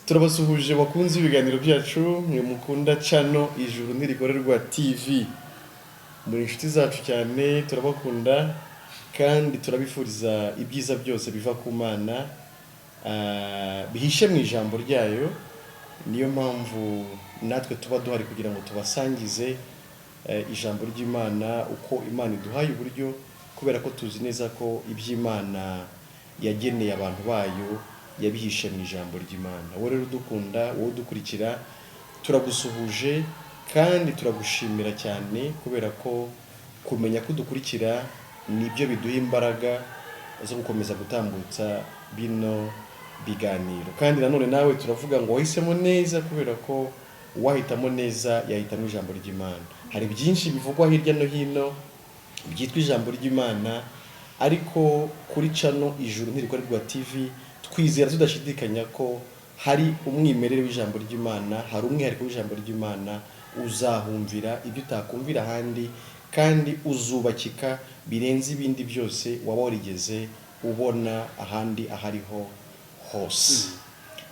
turabasuhuje bakunze ibiganiro byacu mwe mukunda channel Ijuru ntirikorerwa TV muri inshuti zacu cyane turabakunda kandi turabifuriza ibyiza byose biva ku Mana bihishe mu ijambo ryayo. Niyo mpamvu natwe tuba duhari kugira ngo tubasangize ijambo ry'Imana uko Imana iduhaye uburyo, kubera ko tuzi neza ko iby'Imana yageneye abantu bayo yabihishe mu ijambo ry'Imana. Wowe rero dukunda, wowe dukurikira, turagusuhuje kandi turagushimira cyane kubera ko kumenya ko dukurikira nibyo biduha imbaraga zo gukomeza gutambutsa bino biganiro. Kandi nanone nawe turavuga ngo wahisemo neza kubera ko wahitamo neza yahitamo ijambo ry'Imana. Hari byinshi bivugwa hirya no hino byitwa ijambo ry'Imana, ariko kuri channel Ijuru ntirikorerwa TV twizera tudashidikanya ko hari umwimerere w'ijambo ry'Imana, hari umwihariko w'ijambo ry'Imana uzahumvira ibyo utakumvira ahandi, kandi uzubakika birenze ibindi byose waba warigeze ubona ahandi ahariho hose.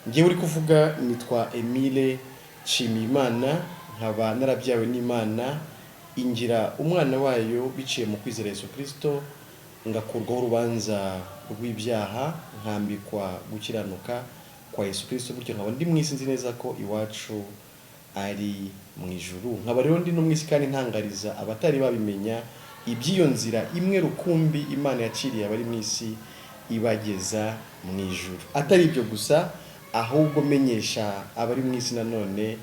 Ngiye uri kuvuga nitwa Emile Nshimiyimana, nkaba narabyawe n'Imana ingira umwana wayo biciye mu kwizera Yesu Kristo, ngakurwaho urubanza rw'ibyaha, nkambikwa gukiranuka kwa Yesu Kristo, bityo nkaba ndi mu isi nzi neza ko iwacu ari mu ijuru. Nkaba rero ndi no mu isi kandi ntangariza abatari babimenya iby'iyo nzira imwe rukumbi Imana yaciriye abari mu isi ibageza mu ijuru. Atari ibyo gusa, ahubwo menyesha abari mu isi nanone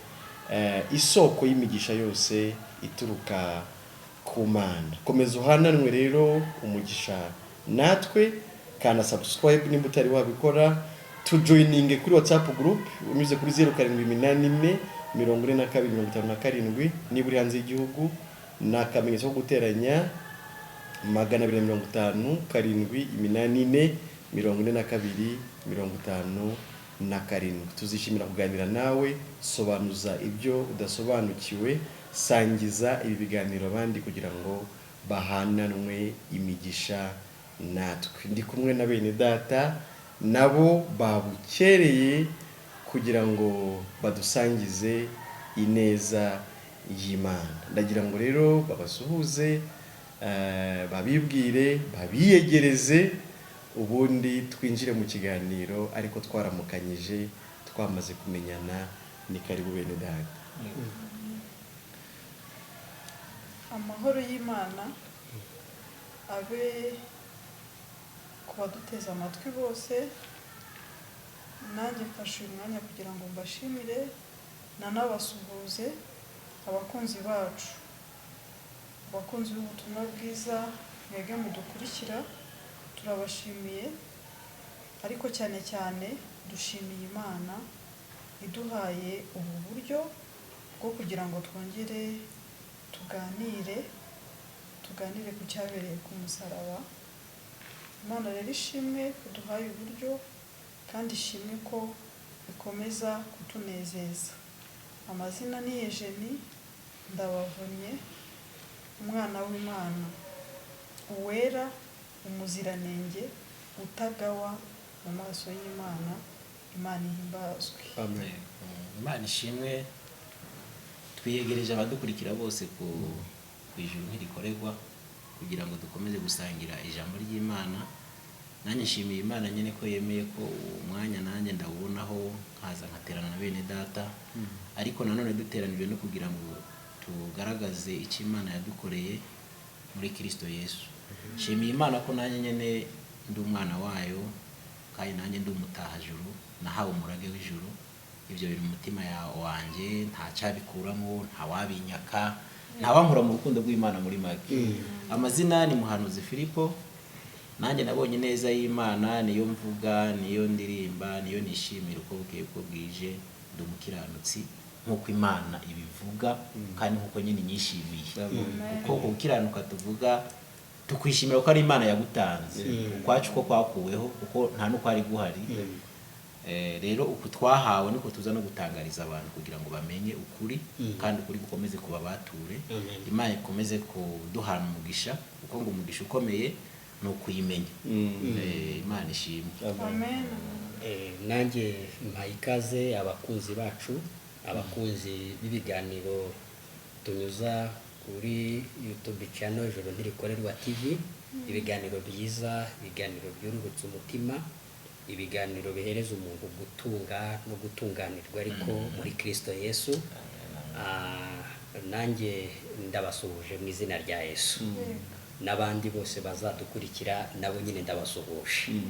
isoko y'imigisha yose ituruka ku Mana. Komeza uhananwe rero umugisha natwe, kana subscribe nimba utari wabikora, tujoininge kuri WhatsApp group unyuze kuri 0784 42 57 niba uri hanze y'igihugu, nakamenyesho ko guteranya 250 7 42 57. Tuzishimira kuganira nawe, sobanuza ibyo udasobanukiwe, sangiza ibi biganiro abandi kugira ngo bahananwe imigisha natwe. Ndi kumwe na bene data nabo babukereye kugira ngo badusangize ineza y'Imana. Ndagira ngo rero babasuhuze, babibwire, babiyegereze, ubundi twinjire mu kiganiro ariko twaramukanyije, twamaze kumenyana. Ni karibu bene data. Amahoro y'Imana abe kubaduteza amatwi bose. Nanjye mfashe uyu mwanya kugira ngo mbashimire nanabasuhuze abakunzi bacu, abakunzi b'ubutumwa bwiza, mwebwe mudukurikira, turabashimiye. Ariko cyane cyane dushimiye Imana iduhaye ubu buryo bwo kugira ngo twongere tuganire ku cyabereye ku musaraba. Imana rero ishimwe kuduhaye uburyo, kandi ishimwe ko ikomeza kutunezeza. Amazina ni Ejeni Ndabavunye, umwana w'Imana, uwera, umuziranenge, utagawa mu maso y'Imana. Imana ihimbazwe. Amen. Imana ishimwe. Twiyegereje abadukurikira bose ku Ijuru ntirikorerwa kugira ngo dukomeze gusangira ijambo ry'Imana. Nanjye nshimiye Imana nyene ko yemeye ko umwanya nanjye ndawubonaho nkaza nkaterana na bene data, ariko nanone duteranijwe no kugira ngo tugaragaze icyo Imana yadukoreye muri Kristo Yesu. Nshimiye Imana ko nanjye nyene ndi umwana wayo, kandi nanjye ndi umutahajuru, nahawe umurage w'ijuru. Ibyo biri mu mutima wanjye, nta cyabikuramo, nta wabinyaka, nta wankura mu rukundo rw'Imana muri make. Amazina ni Muhanuzi Filipo. Nanjye nabonye neza y'Imana, niyo mvuga, niyo ndirimba, niyo nishimira uko bukeye uko bwije. Ndi umukiranutsi nk'uko Imana ibivuga, kandi nk'uko nyine nyishimiye. Kuko gukiranuka tuvuga tukwishimira ko ari Imana yagutanze, ukwacu ko kwakuweho, kuko nta nuko ari guhari. Rero uko twahawe niko tuza no gutangariza abantu kugira ngo bamenye ukuri, kandi ukuri gukomeze kuba bature. Imana ikomeze kuduhana umugisha, kuko ngo umugisha ukomeye no kuyimenya. Imana ishimwe. Amen. nanjye mpaye ikaze abakunzi bacu, abakunzi b'ibiganiro tunyuza kuri YouTube channel Ijuru ntirikorerwa TV, ibiganiro byiza, ibiganiro byururutse umutima, ibiganiro bihereza umuntu gutunga no gutunganirwa ariko muri Kristo Yesu. Nanjye ndabasuhuje mu izina rya Yesu, n'abandi bose bazadukurikira nabo nyine ndabasuhuje.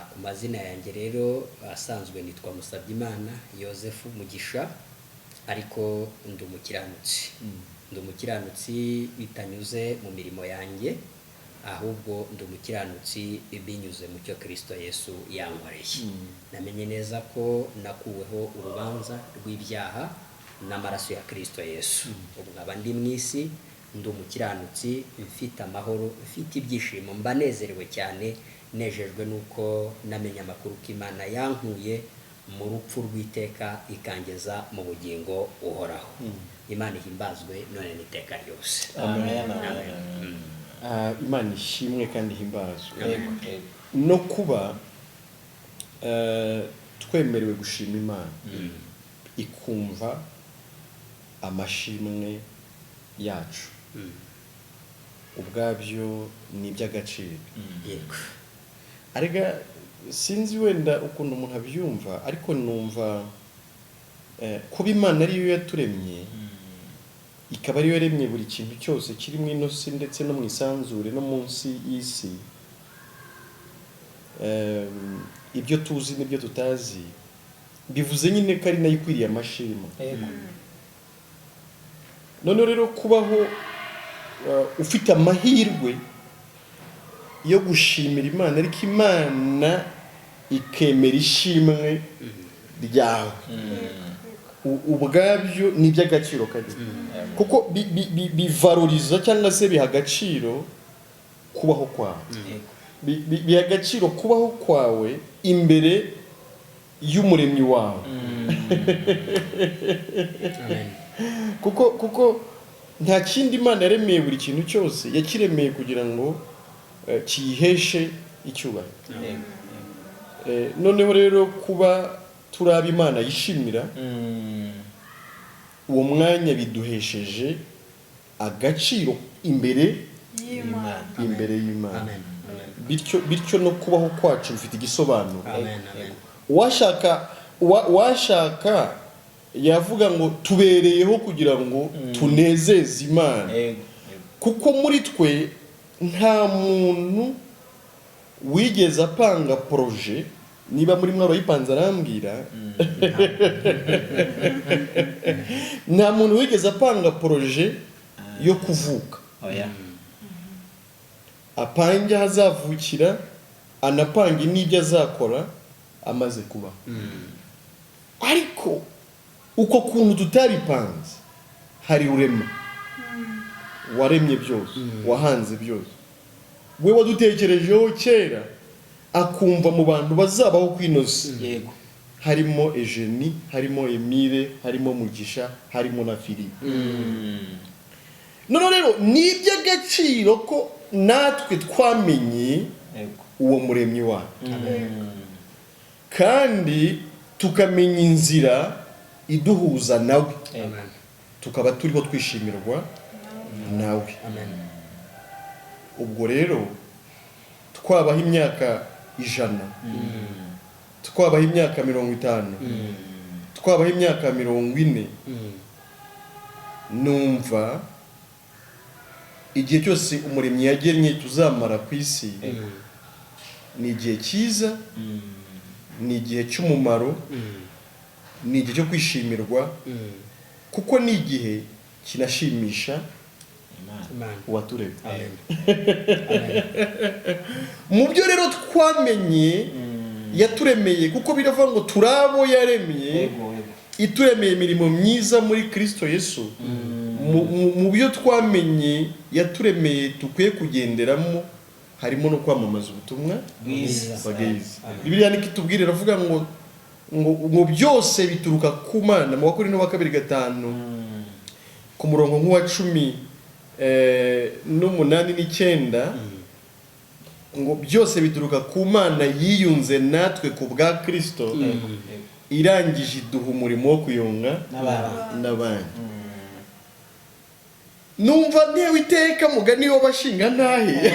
Ku mazina yanjye rero asanzwe nitwa Musabyimana Yosefu Mugisha, ariko ndi umukiranutsi bitanyuze mu mirimo yanjye, ahubwo ndi umukiranutsi binyuze mu cyo Kristo Yesu yankoreye. Namenye neza ko nakuweho urubanza rw'ibyaha n'amaraso ya Kristo Yesu. Ubu nkaba ndi mu isi, ndi umukiranutsi, mfite amahoro, mfite ibyishimo, mbanezerewe cyane, nejejwe nuko namenye amakuru ko Imana yankuye mu rupfu rw'iteka ikangeza mu bugingo uhoraho. Imana ihimbazwe none n'iteka ryose. Amen. Imana ishimwe kandi himbazwe no kuba twemerewe gushima Imana ikumva amashimwe yacu, ubwabyo ni iby'agaciro. Yego. Arega sinzi wenda ukuntu umuntu abyumva, ariko numva kuba Imana ariyo yaturemye, ikaba ariyo yaremye buri kintu cyose kiri mu inosi ndetse no mu isanzure no munsi y'isi, ibyo tuzi n'ibyo tutazi, bivuze nyine ko ari nayo ikwiriye amashimwe. None rero kubaho ufite amahirwe yo gushimira Imana, ariko Imana ikemera ishimwe ryawe, ubwabyo ni iby'agaciro kanini, kuko bivaloriza cyangwa se biha agaciro kubaho kwawe, biha agaciro kubaho kwawe imbere y'umuremyi wawe. kuko nta kindi Imana yaremeye buri kintu cyose yakiremeye kugira ngo kiyiheshe icyubahiro. Noneho rero kuba turaba Imana yishimira, uwo mwanya biduhesheje agaciro imbere y'Imana. Bityo no kubaho kwacu bifite igisobanuro. Washaka yavuga ngo tubereyeho kugira ngo tunezeze Imana, kuko muri twe nta muntu wigeze apanga proje. Niba muri mwe abayipanze arambwira, nta muntu wigeze apanga proje yo kuvuka, apange hazavukira, anapange n'ibyo azakora amaze kuba. Ariko uko kuntu tutabipanze, hari urema waremye byose, wahanze byose, we wadutekerejeho kera, akumva mu bantu bazabaho kwinoze, harimo Eugenie, harimo Emile, harimo Mugisha, harimo na Philippe. None rero ni iby'agaciro ko natwe twamenye uwo muremyi wacu, kandi tukamenya inzira iduhuza nawe, tukaba turiho twishimirwa nawe. Ubwo rero twabaho imyaka 100, twabaho imyaka 50, twabaho imyaka 40, numva igihe cyose umuremyi yagennye tuzamara ku isi ni igihe cyiza, ni igihe cy'umumaro, ni igihe cyo kwishimirwa, kuko ni igihe kinashimisha uwaturemye. Mu byo rero twamenye yaturemeye, kuko biravuga ngo turabo yaremye, ituremeye imirimo myiza muri Kristo Yesu. Mu byo twamenye yaturemeye dukwiye kugenderamo, harimo no kwamamaza ubutumwa bwiza. Bibiliya nikitubwira iravuga ngo byose bituruka ku Mana. Mu Bakorinto wa kabiri 5 ku murongo nk'uwa 18 n'9, ngo byose bituruka ku Mana yiyunze natwe ku bwa Kristo irangije iduha umurimo wo kuyunga n'abandi. Numva ntewe iteka mugani w'abashinga ntahe.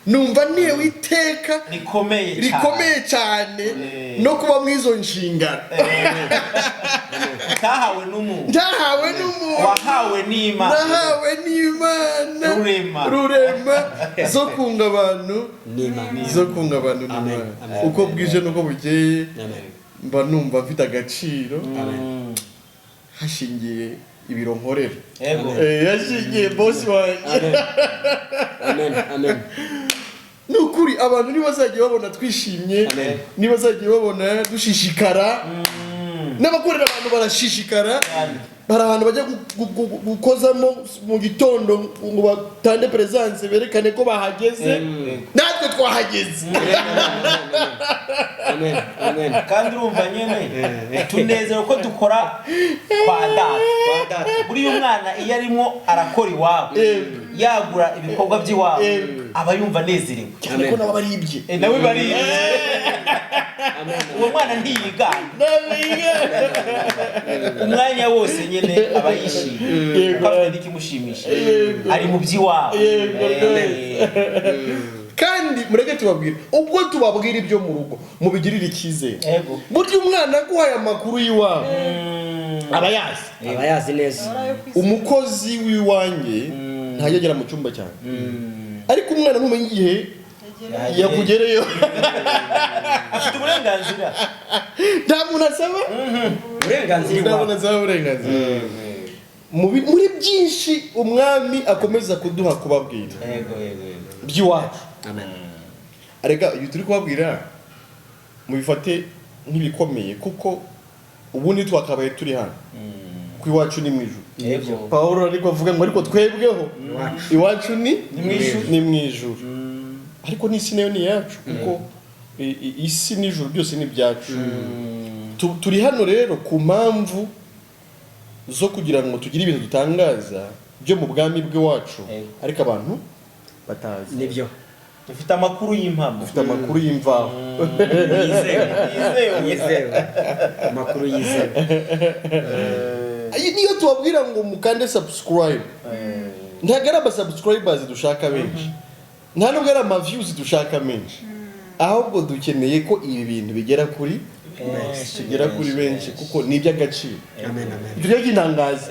Numva ntewe iteka rikomeye cyane no kuba mwizo nshingano. Tahawe n'umuntu wahawe n'Imana rurema zo kunga abantu n'Imana. Uko bwije nuko bukeye mba numva mfite agaciro hashingiye ibiro nkorera. Yashingiye boss wanjye. Amen. Nukuri abantu nibazajya babona twishimye, nibazajya babona dushishikara, n'abakorera abantu barashishikara. Hari ahantu bajya gukozamo mu gitondo ngo batande presence berekane ko bahageze, natwe twahageze. Amen. Kandi urumva nyene tunezero ko dukora kwa data. Buri umwana iyo arimo arakora iwabo yagura ibikorwa by'iwabo aba yumva nezerewe. Cyane ko nabo baribye. Nawe baribye. Uwo mwana ntiyigana. Umwanya wose nyene aba yishimye. Kandi ikimushimisha ari mu by'iwabo. Kandi mureke tubabwire ubwo tubabwira ibyo mu rugo mubigirira icyizere. Burya umwana guhaye amakuru y'iwabo abayazi neza. Umukozi w'iwanjye ntajya mu cyumba cyane, ariko umwana ntumenye igihe yakugereyo. Afite uburenganzira. Nta muntu asaba uburenganzira. Muri byinshi umwami akomeza kuduha kubabwira by'iwacu. Arega iyo turi kubabwira mubifate nk'ibikomeye kuko ubundi twakabaye turi hano ku iwacu ni mwijuru. Paulo ariko avuga ngo ariko twebweho iwacu ni mwijuru. Ariko n'isi nayo ni yacu kuko isi n'ijuru byose ni byacu. Turi hano rero ku mpamvu zo kugira ngo tugire ibintu dutangaza byo mu bwami bw'iwacu, ariko abantu batazi. Nibyo. Dufite amakuru y'impamo. Dufite amakuru y'imvaho. Yizewe. Amakuru yizewe. Niyo tubabwira ngo mukande subscribe, ntabwo ari abasubscribers dushaka benshi, nta nubwo ari amaviews dushaka menshi, ahubwo dukeneye ko ibi bintu bigera kuri benshi kuko ni iby'agaciro. Ibyo by'intangaza.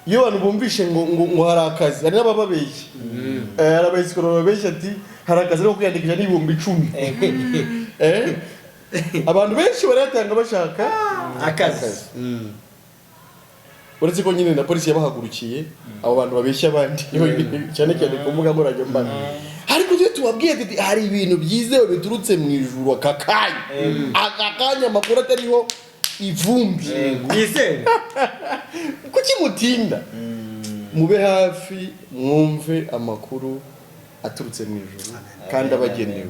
Iyo abantu bumvishe ngo hari akazi, hari n'abababeshya. Hari abayisikoro babeshya ati hari akazi no kwiyandikisha n'ibihumbi 10. Abantu benshi baratanga bashaka akazi. Uretse ko nyine na polisi yabahagurukiye abo bantu babeshya abandi cyane cyane ku mbuga nkoranyambaga. Ariko iyo tubabwiye ati hari ibintu byizewe biturutse mu ijuru akakanya amakuru atariho ivumbi yizewe, kuki mutinda? Mube hafi mwumve amakuru aturutse mu ijuru kandi abagenewe.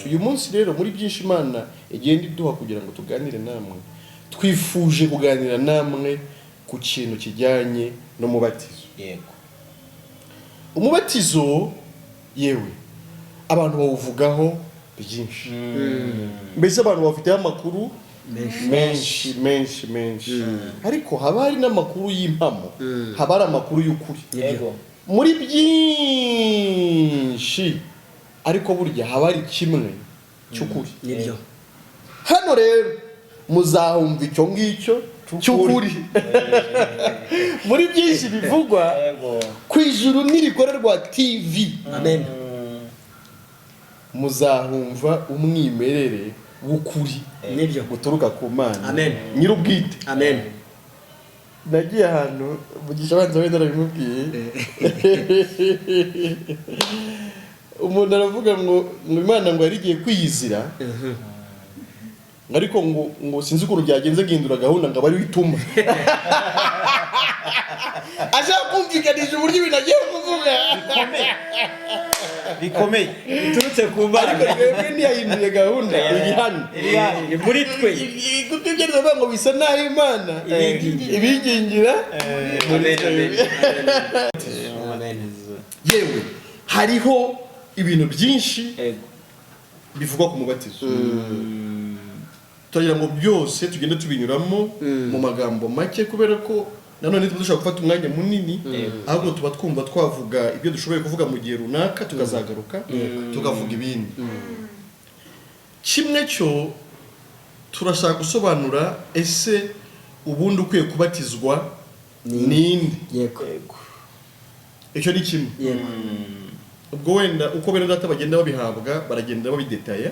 Uyu munsi rero muri byinshi Imana igenda iduha kugira ngo tuganire namwe, twifuje kuganira namwe ku kintu kijyanye no mubatizo. Umubatizo yewe abantu bawuvugaho byinshi. Mbese abantu bafite amakuru menshi. Ariko haba hari n'amakuru y'impamo, haba hari amakuru y'ukuri. Muri byinshi ariko burya haba hari kimwe cy'ukuri. Hano rero muzahumva icyo ngicyo cy'ukuri. Muri byinshi bivugwa ku Ijuru n'irikorerwa TV. Muzahumva umwimerere w'ukuri guturuka ku Mana nyir'ubwite. Nagiye ahantu mugisha abanza wenda nabimubwiye. Umuntu aravuga ngo Imana ngo yarigiye kwiyizira, ariko ngo sinzi ukuntu byagenze gihindura gahunda ngo bari wituma. ashaka kumvikanisha uburyo ibintu agiye kuvuga bikomeye biturutse ku Mana ariko twebwe ntiyahinduye gahunda iri hano muri twe kuko ibyo bivuga ngo bisa naho Imana ibigingira yewe hariho ibintu byinshi bivugwa ku mubatizo turagira ngo byose tugende tubinyuramo mu magambo make kubera ko nanone dushobora gufata umwanya munini ahubwo tuba twumva twavuga ibyo dushoboye kuvuga mu gihe runaka tukazagaruka tukavuga ibindi kimwe cyo turashaka gusobanura ese ubundi ukwiye kubatizwa ninde yego icyo ni kimwe ubwo wenda uko bene data bagenda babihabwa baragenda babidetaya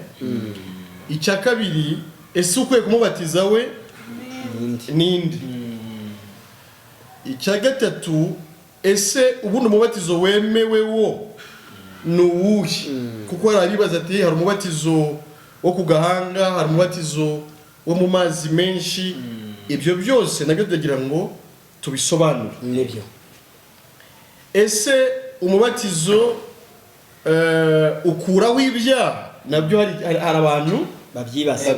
icya kabiri ese ukwiye kumubatiza we ninde icya gatatu ese ubundi umubatizo wemewe wo ni uwuhe kuko hari abibaza ati hari umubatizo wo ku gahanga hari umubatizo wo mu mazi menshi ibyo byose nabyo tugira ngo tubisobanure nibyo ese umubatizo ukuraho ibyaha nabyo hari abantu babyibaza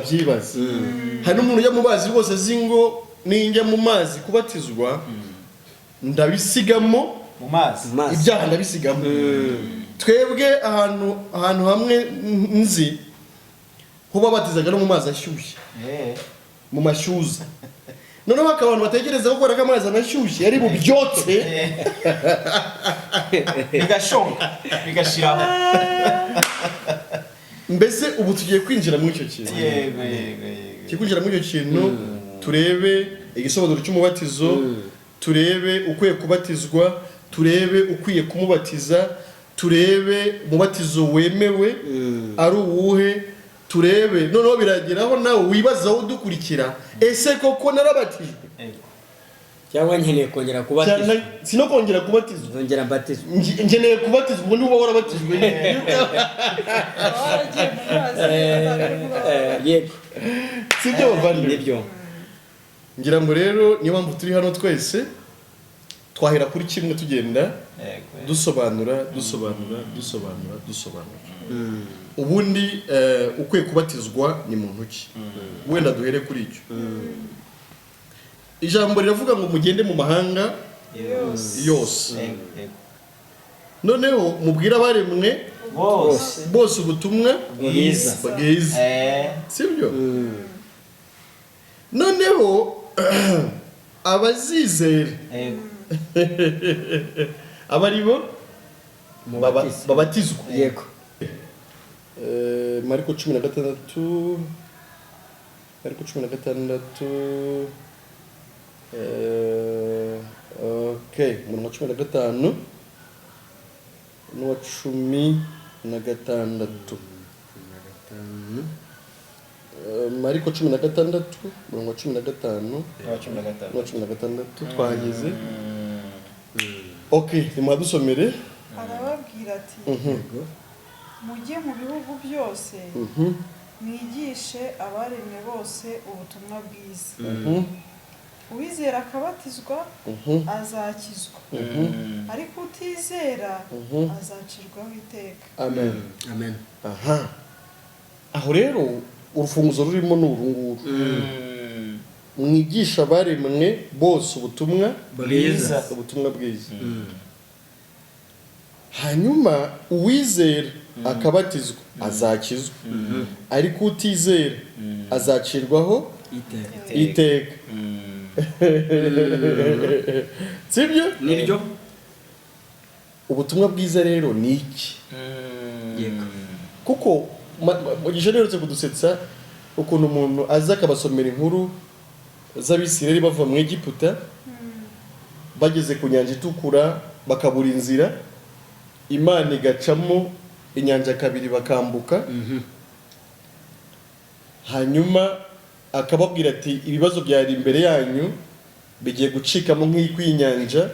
hari n'umuntu ujya mu mazi rwose azi ngo ninjya mu mazi kubatizwa ndabisigamo mu mazi ibyaha ndabisigamo twebwe ahantu hamwe nzi ho babatizaga no mu mazi ashyushye mu mashyuza noneho hakaba abantu batekereza ko ko amazi anashyushye yari bubyotse bigashiraho mbese ubu tugiye kwinjira muri icyo kintu kwinjira muri icyo kintu turebe igisobanuro cy'umubatizo turebe ukwiye kubatizwa turebe ukwiye kumubatiza turebe umubatizo wemewe ari uwuhe turebe noneho birageraho nawe wibazaho udukurikira ese koko narabatijwe cyangwa nkeneye kongera kubatizwa sino kongera kubatizwa nzongera mbatizwa nkeneye kubatizwa ubu niba warabatijwe yego sibyo bavandimwe nibyo ngira ngo rero niyo mpamvu turi hano twese twahera kuri kimwe tugenda dusobanura ubundi ukwiye kubatizwa ni muntu ki wenda duhere kuri icyo ijambo riravuga ngo mugende mu mahanga yose noneho mubwire abaremwe bose ubutumwa bwiza sibyo noneho abazizera abari bo babatizwa yego Mariko 16 okay umurongo wa 15 n'uwa 16 Mariko 16 umurongo wa 15 n'uwa 16 twahageze okay nimuhadusomere arababwira ati mujye mu bihugu byose mwigishe abaremwe bose ubutumwa bwiza uwizera akabatizwa azakizwa ariko utizera azacirwaho iteka amen aha aho rero urufunguzo rurimo n'urunguru mwigisha abaremwe bose ubutumwa bwiza hanyuma uwizera akabatizwa azakizwa ariko utizera azacirwaho iteka sibyo nibyo ubutumwa bwiza rero ni iki kuko mugisha rero kudusetsa ukuntu umuntu aza akabasomera inkuru z'Abisirayeli bava mu Egiputa bageze ku nyanja itukura bakabura inzira Imana igacamo inyanja kabiri bakambuka hanyuma akababwira ati ibibazo byari imbere yanyu bigiye gucikamo nk'ikwinyanja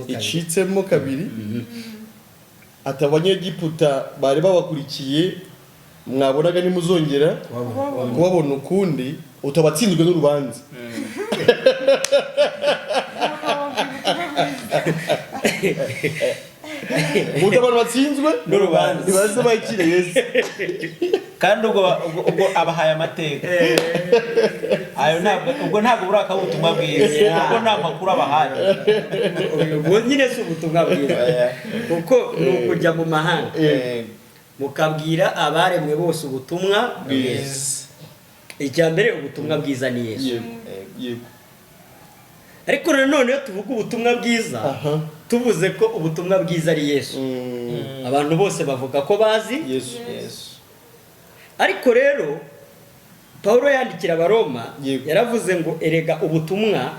icitsemo kabiri ati abanyegiputa bari babakurikiye mwabonaga nimuzongera kubabona ukundi utabatsinzwe n'urubanza ubu abantu batsinzwe n'urubanza ntibaze bakire Yesu kandi ubwo abahaye amateka ayo ntabwo buraka ubutumwa bwiza kuko nta makuru abahaye ubwo nyine si ubutumwa bwiza kuko ni ukujya mu mahanga mukabwira abaremwe bose ubutumwa bwiza. Icya mbere ubutumwa bwiza ni Yesu. Yego. Ariko nanone iyo tuvuga ubutumwa bwiza tuvuze ko ubutumwa bwiza ari Yesu. Abantu bose bavuga ko bazi Yesu. Ariko rero Paulo yandikira Abaroma yaravuze ngo erega ubutumwa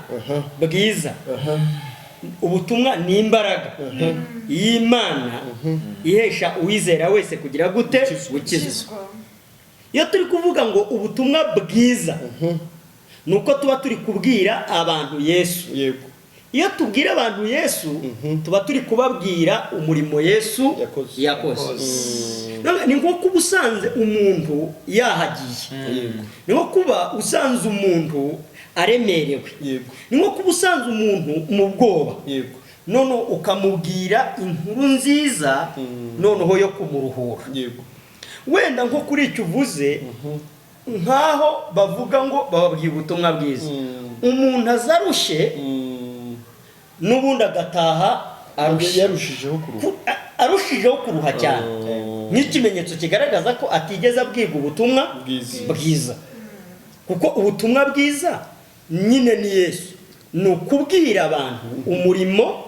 bwiza ubutumwa ni imbaraga y'Imana ihesha uwizera wese kugira gute gukizwa. Iyo turi kuvuga ngo ubutumwa bwiza nuko tuba turi kubwira abantu Yesu. Yego. Iyo tubwira abantu Yesu tuba turi kubabwira umurimo Yesu yakoze. Ni nko kuba usanze umuntu yahagiye. Ni nko kuba usanze umuntu aremerewe. Ni nko kuba usanze umuntu mu bwoba. None ukamubwira inkuru nziza noneho yo kumuruhura. Wenda nko kuri icyo uvuze nkaho bavuga ngo bababwiye ubutumwa bwiza. Umuntu azarushe n'ubundi agataha arushijeho kuruha cyane. Nk'ikimenyetso kigaragaza ko atigeze abwirwa ubutumwa bwiza. Kuko ubutumwa bwiza nyine ni Yesu. Ni ukubwira abantu umurimo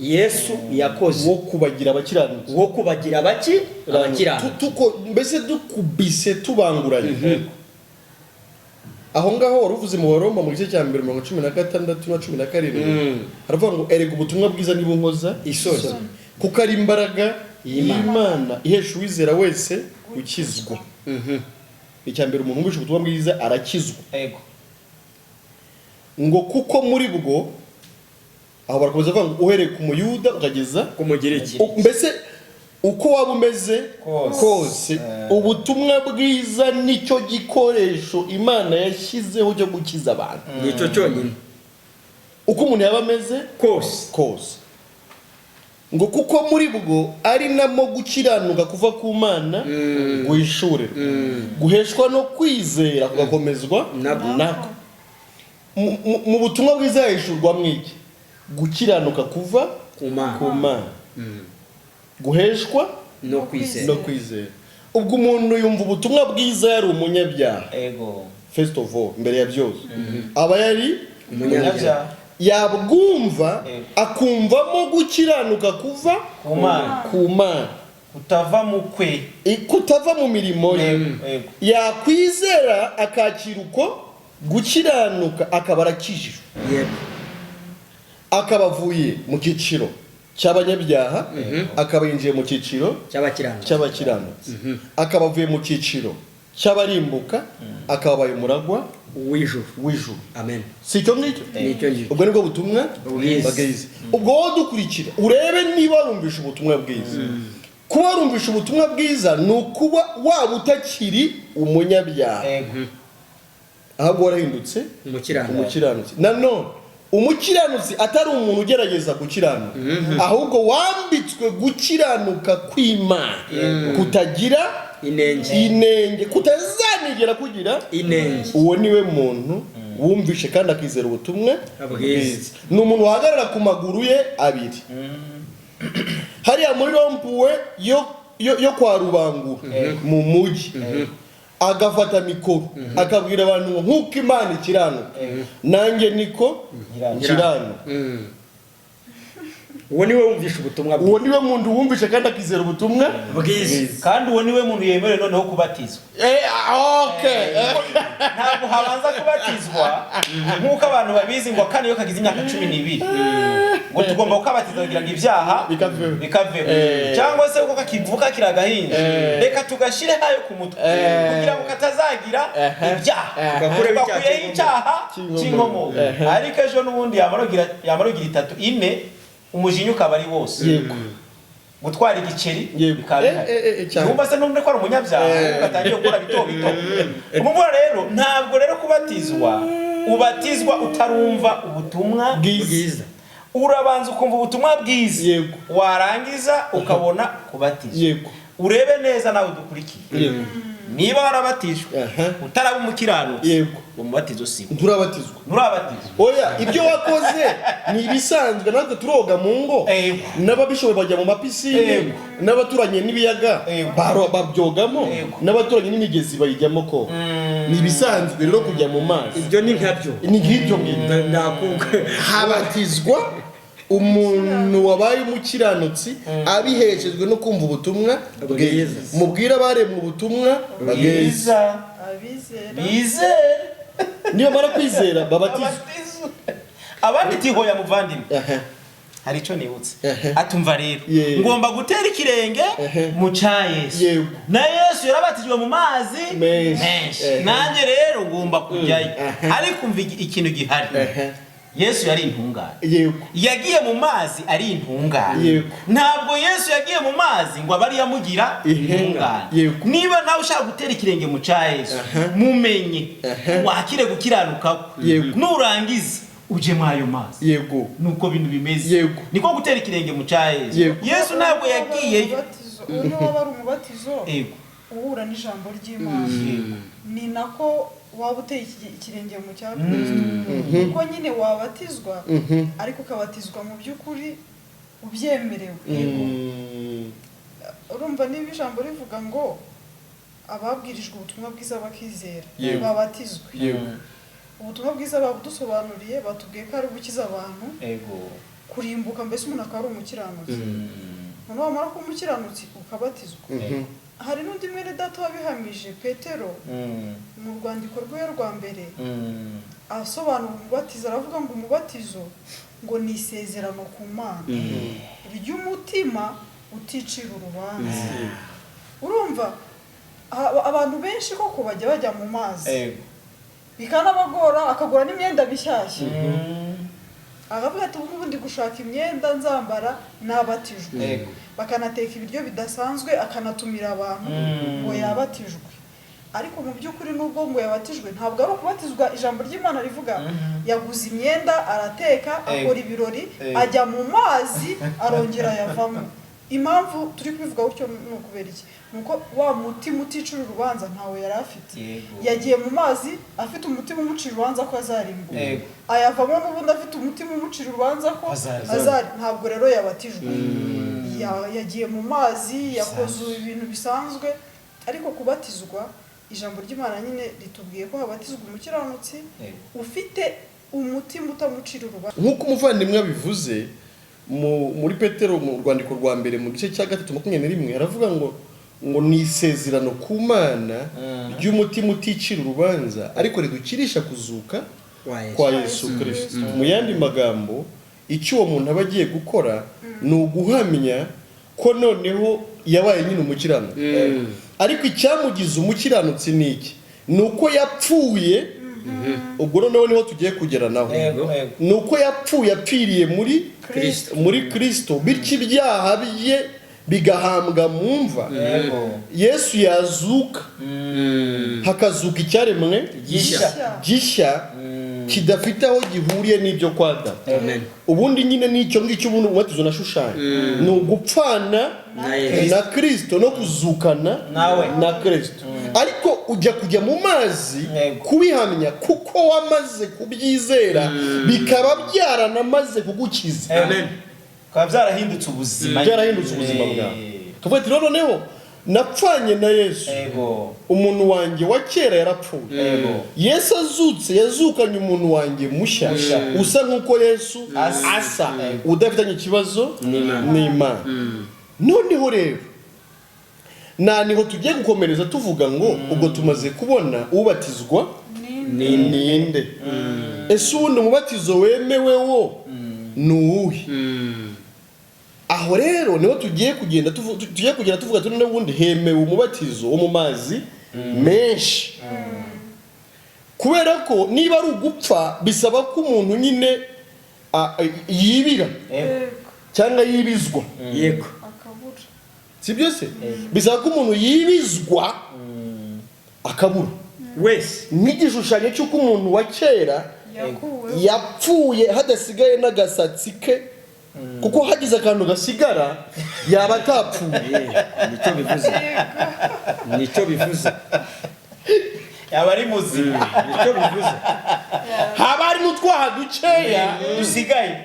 Yesu yakoze wo kubagira abakiranutsi. Wo kubagira abakiranutsi. Mbese dukubise tubanguranye. Aho ngaho waruvuze mu Baroma mu gice cya 16 na 17 haravuga ngo erega ubutumwa bwiza nibunkoza isozi kuko ari imbaraga y'Imana ihesha uwizera wese gukizwa. Icya mbere umuntu wumvise ubutumwa bwiza arakizwa. Yego. Ngo kuko muri bwo aho barakomeza bavuga ngo uhereye ku Muyuda ukageza ku Mugiriki. Mbese uko waba umeze kose ubutumwa bwiza nicyo gikoresho Imana yashyizeho cyo gukiza abantu. Nicyo cyonyine. Uko umuntu yaba ameze kose. Ngo kuko muri bwo ari namo gukiranuka kuva ku Mana guhishure. Guheshwa no kwizera kugakomezwa nako. Mu butumwa bwiza yahishurwa mwiki gukiranuka kuva ku Mana. Guheshwa no kwizera. Ubwo umuntu yumva ubutumwa bwiza yari umunyabyaha. First of all mbere ya byose aba yari umunyabyaha. Yabwumva akumvamo gukiranuka kuva ku Mana. Kutava mu mirimo ye. Yakwizera akakira uko gukiranuka akaba arakijijwe. Akaba avuye mu cyiciro cy'abanyabyaha akaba yinjiye mu cyiciro cy'abakiranutsi. Akaba avuye mu cyiciro cy'abarimbuka akaba umuragwa w'ijuru. Amen. Si cyo ngicyo? Ubwo nibwo butumwa bwiza. Ubwo wowe dukurikira urebe niba warumvisha ubutumwa bwiza. Kuba warumvisha ubutumwa bwiza ni ukuba waba utakiri umunyabyaha. Ahubwo warahindutse umukiranutsi. Nanone umukiranutsi atari umuntu ugerageza gukiranuka, ahubwo wambitswe gukiranuka kw'Imana kutagira inenge, kutazanigera kugira inenge. Uwo niwe muntu wumvishe kandi akizera ubutumwa bwiza. Ni umuntu uhagarara ku maguru ye abiri. Hariya muri rompuwe yo kwa Rubangura mu mujyi. Agafata mikoro akabwira abantu nk'uko Imana ikiranuka nanjye niko nkiranuka. Uwo niwe wumvisha ubutumwa bwiza. Uwo niwe muntu wumvisha kandi akizera ubutumwa bwiza. Kandi uwo niwe muntu yemerewe noneho kubatizwa. Ntabwo habanza kubatizwa nk'uko abantu babizi ngo kandi yo kagize imyaka 12 ngo tugomba kukabatiza kugira ngo ibyaha bikave. Cyangwa se uko kakivuka kiragahinja reka tugashire hayo ku mutwe kugira ngo katazagira ibyaha. Bakuyeho icyaha cy'inkomo. Ariko ejo n'ubundi yamarogira 3 umujinya ukaba ari wose. Gutwara igiceri bikabihari. Numva se n'umwe ko ari umunyabyaha ugatangiye gukora bito. Umubura rero ntabwo rero kubatizwa ubatizwa utarumva ubutumwa bwiza. urabanza ukumva ubutumwa bwiza, yego, warangiza ukabona kubatizwa, yego, urebe neza nawe dukurikiye, yego, niba warabatijwe utaraba umukiranutsi, yego, umubatizo si nturabatizwa. Oya, ibyo wakoze ni ibisanzwe, natwe turoga mu ngo, n'ababishoboye bajya mu mapisine, n'abaturanye n'ibiyaga babyogamo, n'abaturanye n'imigezi bayijyamo ko ni ibisanzwe rero kujya mu mazi. Ibyo ni nkabyo, ni nk'ibyo habatizwa umuntu wabaye umukiranutsi abiheshejwe no kumva ubutumwa bwiza. Mubwira baremwe ubutumwa bwiza, bizera, niyo mara kwizera babatizwa. Abandi tihoya muvandimwe, hari icyo nibutse, atumva rero ngomba gutera ikirenge mu cya Yesu, na Yesu yarabatijwe mu mazi menshi, nanjye rero ngomba kujyayo. Ariko umva ikintu gihari, Yesu yari intungane, yagiye mu mazi ari intungane, ntabwo Yesu yagiye mu mazi ngo abari yamugira intungane. Niba nawe ushaka gutera ikirenge mu cya Yesu, mumenye wakire gukiranuka, nurangiza uje mwayo mazi, nuko bintu bimeze, niko gutera ikirenge mu cya Yesu. Yesu ntabwo yagiye niba wari umubatizo uhura n'ijambo ry'Imana, ni nako waba uteye ikirenge mu cya Kristo, kuko nyine wabatizwa ariko ukabatizwa mu by'ukuri ubyemerewe. Urumva niba ijambo rivuga ngo ababwirijwe ubutumwa bwiza bakizera babatizwe, ubutumwa bwiza babudusobanuriye, batubwiye ko ari gukiza abantu kurimbuka, mbese umuntu akaba ari umukiranutsi. Noneho wamara kuba umukiranutsi ukabatizwa. Hari n'undi mwene data wabihamije, Petero, mu rwandiko rwe rwa mbere asobanura umubatizo, aravuga ngo umubatizo ngo ni isezerano ku Mana ry'umutima uticira urubanza. Urumva abantu benshi koko bajya mu mazi bikanabagora, akagura n'imyenda mishyashya, akavuga ati ubu ndi gushaka imyenda nzambara nabatijwe, bakanateka ibiryo bidasanzwe, akanatumira abantu ngo yabatijwe. Ariko mu by'ukuri nubwo ngo yabatijwe, ntabwo ari ukubatizwa ijambo ry'Imana rivuga yaguze imyenda, arateka, akora ibirori, ajya mu mazi, arongera yavamo. Impamvu turi kubivuga gutyo ni ukubera iki? Nuko wa mutima uticira urubanza ntawe yari afite, yagiye mu mazi afite umutima umucira urubanza ko azarimbuka, ayavamo n'ubundi afite umutima umucira urubanza ko ntabwo rero yabatijwe. Yagiye mu mazi, yakoze ibintu bisanzwe, ariko kubatizwa ijambo ry'Imana nyine ritubwiye ko habatizwa umukiranutsi ufite umutima utamucira urubanza. Nk'uko umuvandimwe abivuze muri Petero mu rwandiko rwa mbere mu gice cya 3:21 haravuga ngo ni isezerano ku Mana ry'umutima uticira urubanza, ariko ridukirisha kuzuka kwa Yesu Kristo. Mu yandi magambo, icyo uwo muntu aba agiye gukora ni uguhamya ko noneho yabaye nyine umukiranutsi. Ariko icyamugize umukiranutsi ni iki? Ni uko yapfuye. Ubwo noneho niho tugiye kugera naho, ni uko yapfuye, apfiriye muri Kristo, bityo ibyaha bye bigahambwa mu mva. Yesu yazuka, hakazuka icyaremwe gishya kidafite aho gihuriye n'ibyo kwa Data. Ubundi nyine n'icyo ngicyo ubundi umubatizo nashushanya, ni ugupfana na Kristo no kuzukana na Kristo. Ariko kujya mu mazi kubihamya kuko wamaze kubyizera, bikaba byaranamaze kugukiza. Kwa byarahindutse ubuzima bwawe. Tuvuga ati noneho napfanye na Yesu, umuntu wanjye wa kera yarapfuye, Yesu azutse, yazukanye umuntu wanjye mushya usa nk'uko Yesu asa, udafitanye ikibazo n'Imana. Noneho rero niho tugiye gukomereza tuvuga ngo ubwo tumaze kubona ubatizwa ninde. Ese ubundi umubatizo wemewe wo ni uwuhe? Aho rero niho tugiye kugenda tuvuga tuno n'ubundi hemewe umubatizo wo mu mazi menshi, kubera ko niba ari ugupfa bisaba ko umuntu nyine yibira cyangwa yibizwa. Akabura. Si byose? Bisaba ko umuntu yibizwa akabura wese, nk'igishushanyo cy'uko umuntu wa kera yapfuye hadasigaye n'agasatsi ke kuko hagize akantu gasigara yaba atapfuye. nicyo bivuze yaba ari muzima. nicyo bivuze haba hari n'utwaha dukeya dusigaye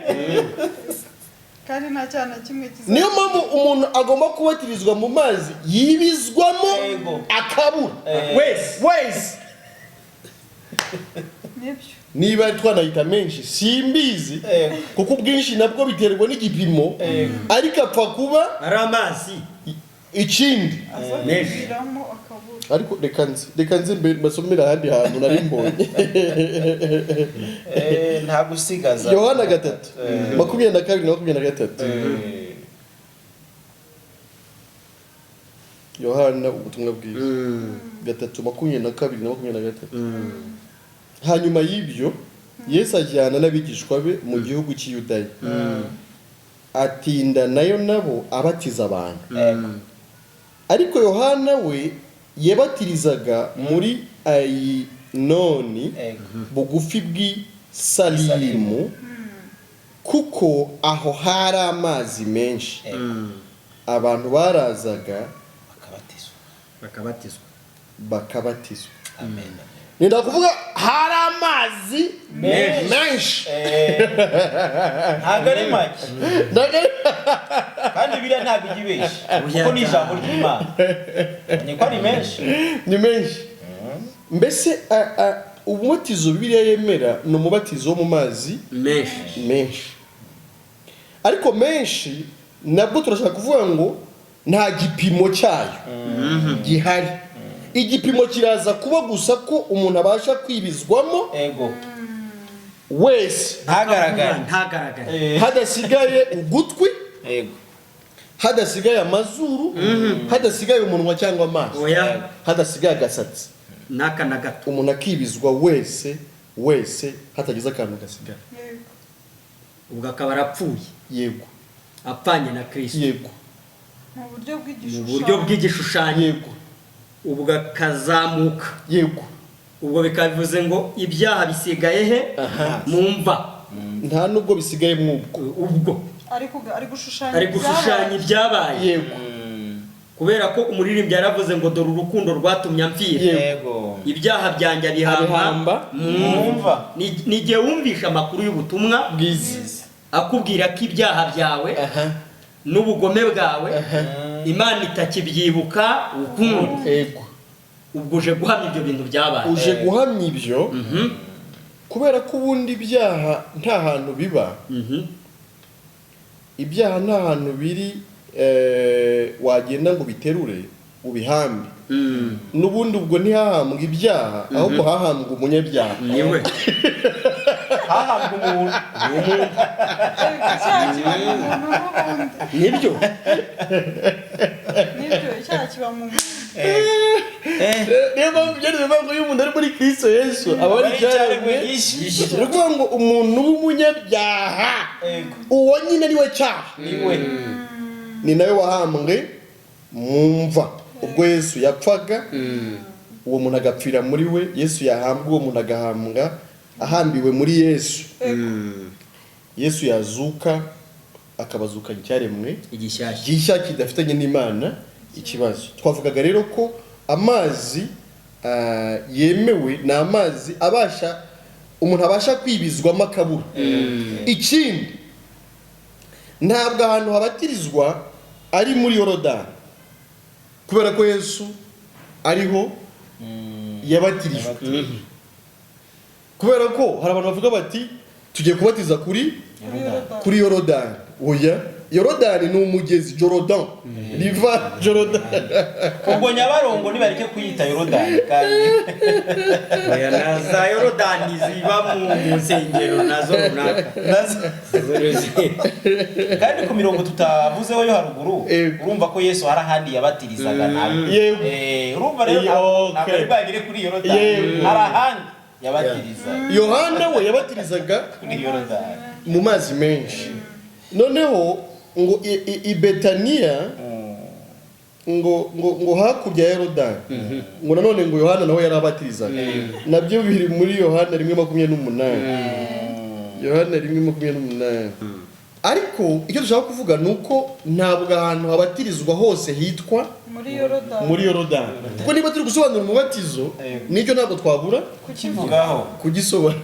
kandi nta cyana kimwe kiza. niyo mpamvu umuntu agomba kubatirizwa mu mazi yibizwamo akabura wese niba twanahita menshi simbizi kuko ubwinshi nabwo biterwa n'igipimo ariko apfa kuba ari amazi ikindi azabiramo akabura. ariko reka nze basomera ahandi hantu nari mbonye nta gusigaza. Yohana 3:22-23 Yohana ubutumwa bwiza 3:22-23. Hanyuma y'ibyo Yesu ajyana n'abigishwa be mu gihugu cy'Iyudaya atinda nayo nabo abatiza abantu. Ariko Yohana we yabatirizaga muri Ayinoni bugufi bw'Isalimu kuko aho hari amazi menshi abantu barazaga bakabatizwa. Amen. Nenda kuvuga hari amazi menshi ntabwo ari make kandi biriya ntabwo igibeshye kuko ni ijambo ry'Imana. Ni ko ari menshi. Ni menshi. Mbese umubatizo Bibiliya yemera ni umubatizo wo mu mazi menshi. Ariko menshi nabwo turashaka kuvuga ngo nta gipimo cyayo gihari. Igipimo kiraza kuba gusa ko umuntu abasha kwibizwamo wese ntagaragara hadasigaye ugutwi hadasigaye amazuru hadasigaye umunwa cyangwa amaso hadasigaye agasatsi n'aka na gato umuntu akibizwa wese hatagize akantu gasigara. ubwo akaba arapfuye yego apfanye na Kristo yego mu buryo bw'igishushanyo yego ubwo akazamuka yego ubwo bikaba bivuze ngo ibyaha bisigaye he mumva nta nubwo bisigaye ubwo ari gushushanya ibyabaye yego kubera ko umuririmbyi yaravuze ngo dore urukundo rwatumye amfira yego ibyaha byanjye bihamba mumva. n'igihe wumvisha amakuru y'ubutumwa bwiza akubwira ko ibyaha byawe n'ubugome bwawe Imana itakibyibuka ukundi yego ubwo uje guhamya ibyo bintu byabaye uje guhamya ibyo kubera ko ubundi ibyaha nta hantu biba ibyaha nta hantu biri wagenda ngo biterure ubihambe n'ubundi ubwo ntihahambwe ibyaha ahubwo hahambwe umunyabyaha niwe hahambwe umuntu nibyo icyaha kiba mu muntu. niyo mpamvu byari bivuga ngo iyo umuntu ari muri Kristo Yesu aba ari icyaremwe gishya. Ni ukuvuga ngo umuntu w'umunyabyaha uwo nyine niwe cyaha ni nawe wahambwe mumva. Ubwo Yesu yapfaga uwo muntu agapfira muri we, Yesu yahambwe uwo muntu agahambwa ahambiwe muri Yesu. Yesu yazuka akabazuka icyaremwe igishyashya kidafitanye n'Imana ikibazo. Twavugaga rero ko amazi yemewe ni amazi umuntu abasha kwibizwamo akabura. Ikindi ntabwo ahantu habatirizwa ari muri Yorodani kubera ko Yesu ariho yabatirijwe. Kubera ko hari abantu bavuga bati tugiye kubatiza kuri Yorodani. Oya, Yorodani ni umugezi Jordan. Riva Jordan. Ubwo Nyabarongo nibareke kuyita Yorodani kandi oya naza Yorodani ziba mu nsengero nazo runaka. Kandi ku mirongo tutavuzeho yo haruguru urumva ko Yesu hari ahandi yabatirizaga nabi. Urumva rero ntabwo bagire kuri Yorodani. Hari ahandi yabatiriza. Yohana we yabatirizaga kuri Yorodani mu mazi menshi. Noneho ngo i Betania ngo hakurya ya Yorodani ngo nanone ngo Yohana nawe yarabatirizaga nabyo biri muri Yohana 1:28 Yohana 1:28 ariko icyo dushaka kuvuga nuko ntabwo ahantu habatirizwa hose hitwa muri Yorodani kuko niba turi gusobanura umubatizo nicyo ntabwo twabura kugisobanura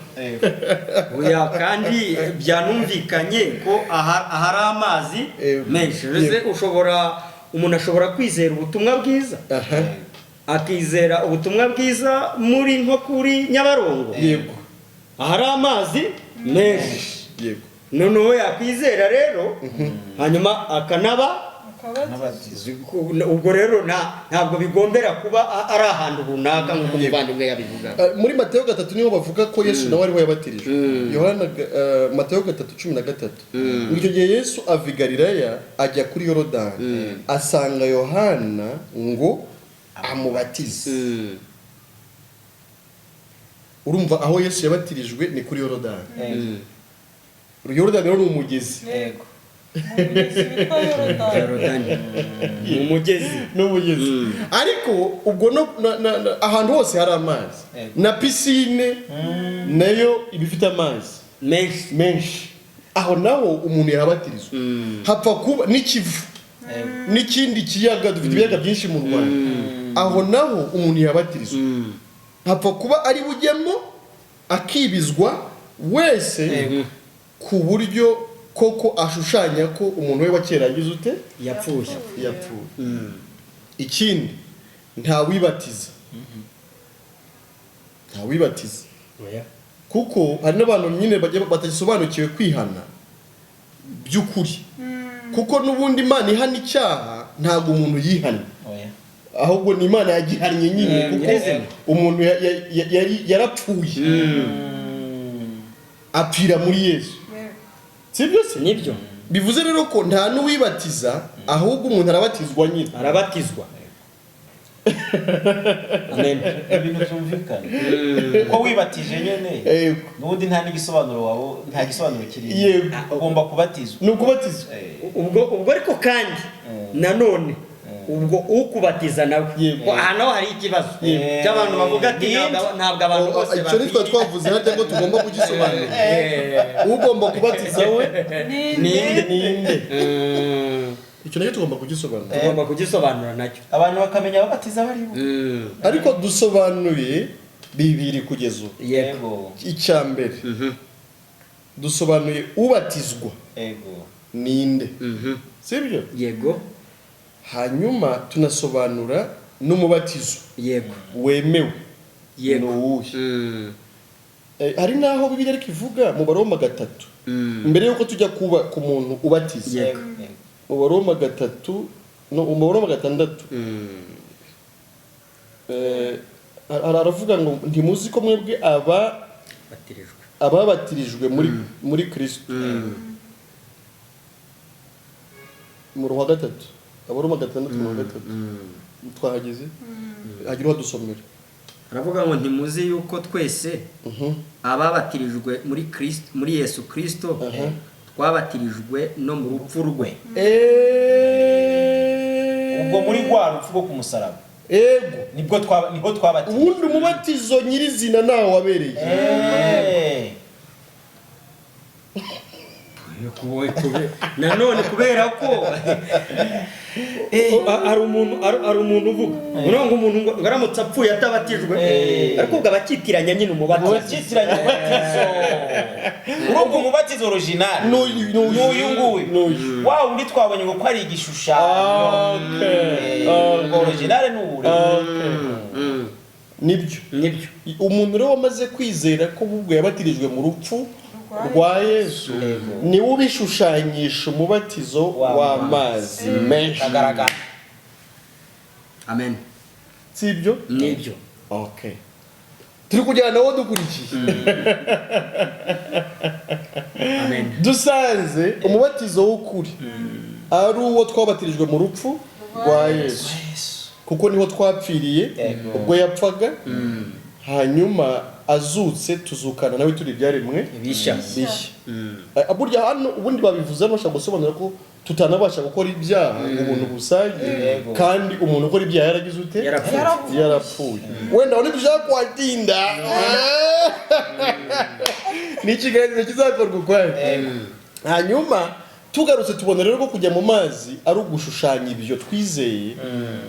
oya kandi byanumvikanye ko ahari amazi menshi umuntu ashobora kwizera ubutumwa bwiza akizera ubutumwa bwiza muri nko kuri Nyabarongo yego ahari amazi menshi yego noneho yakwizera rero hanyuma akanaba ubwo rero ntabwo bigombera kuba ari ahantu runaka nk'uko umuvandimwe yabivuga. Muri Mateyo 3 niho bavuga ko Yesu nawe ariho yabatirijwe. Yohana Mateyo 3:13 icyo gihe Yesu ava i Galilaya ajya kuri Yorodani asanga Yohana ngo amubatize. Urumva aho Yesu yabatirijwe ni kuri Yorodani. Yorodani ni umugezi. Yego. Umugezi. Ariko ubwo ahantu hose hari amazi. Na piscine nayo ibifite amazi menshi. Aho naho umuntu yabatirizwa. Hapfa kuba n'ikivu. N'ikindi kiyaga dufite ibiyaga byinshi mu Rwanda. Aho naho umuntu yabatirizwa. Hapfa kuba ari bujyemo akibizwa wese ku buryo koko ashushanya ko umuntu we wakera yagize ute yapfuye. Ikindi nta wibatiza kuko hari n'abantu nyine batagisobanukiwe kwihana by'ukuri kuko n'ubundi Imana ihana icyaha ntabwo umuntu yihana ahubwo ni Imana yagihannye nyine kuko umuntu yarapfuye apfira muri Yesu. Sibyo se? Nibyo. Bivuze rero ko nta n'uwibatiza ahubwo umuntu arabatizwa nyine. Arabatizwa. Amen. Ibintu byumvikana. Ko wibatije nyene. N'ubundi nta n'igisobanuro nta gisobanuro kiri. Ugomba kubatizwa. Ni ukubatizwa. Ubwo ariko kandi nanone ubwo ukubatiza nawe naho hari ikibazo cy'abantu bavuga ati ntabwo abantu bose icyo nitwa twavuze harya ngo tugomba kugisobanura ugomba kubatiza we ninde icyo nacyo tugomba kugisobanura nacyo abantu bakamenya babatiza bari bo ariko dusobanuye bibiri kugeza ubu yego icya mbere dusobanuye ubatizwa ninde sibyo yego hanyuma tunasobanura n'umubatizo yego wemewe yego hari naho Bibiliya ariko ivuga mu Baroma 3 mbere yuko tujya kuba ku muntu ubatiza yego mu Baroma 3 no mu Baroma 6 aravuga ngo ntimuzi ko mwebwe ababatirijwe muri Kristo mu ruwa 3 Abaroma 6 twahageze hagira dusomera aravuga ngo ntimuzi yuko twese ababatirijwe muri Kristo muri Yesu Kristo twabatirijwe no mu rupfu rwe ubwo muri rwa rupfu rwo kumusaraba niho twabatirijwe ubundi umubatizo nyirizina nawo wabereye nanone kubera ko hari umuntu uvuga ngo umuntu ngaramutse apfuye atabatijwe ariko ubwo abakitiranya nyine umubatizo ubwo umubatizo original n'uyu nguyu wa undi twabonye ngo ko ari igishushanyo ubwo original n'ubure nibyo umuntu rero wamaze kwizera ko ubwo yabatirijwe mu rupfu rwa Yesu ni ubishushanyisha umubatizo w'amazi menshi agaragara. Amen. Sibyo? Nibyo. Okay. Turi kujyana nawo dukurikiye. Amen. Dusanze umubatizo w'ukuri ari uwo twabatirijwe mu rupfu rwa Yesu kuko niho twapfiriye ubwo yapfaga hanyuma azutse tuzukana nawe turi byaremwe bishya burya hano ubundi babivuze no shaka gusobanura ko tutanabasha gukora ibyaha umuntu busange kandi umuntu ukora ibyaha yaragize ute yarapfuye wenda wone dushaka kwatinda ni ikiganiro kizakorwa kwayo hanyuma tugarutse tubona rero ko kujya mu mazi ari ugushushanya ibyo twizeye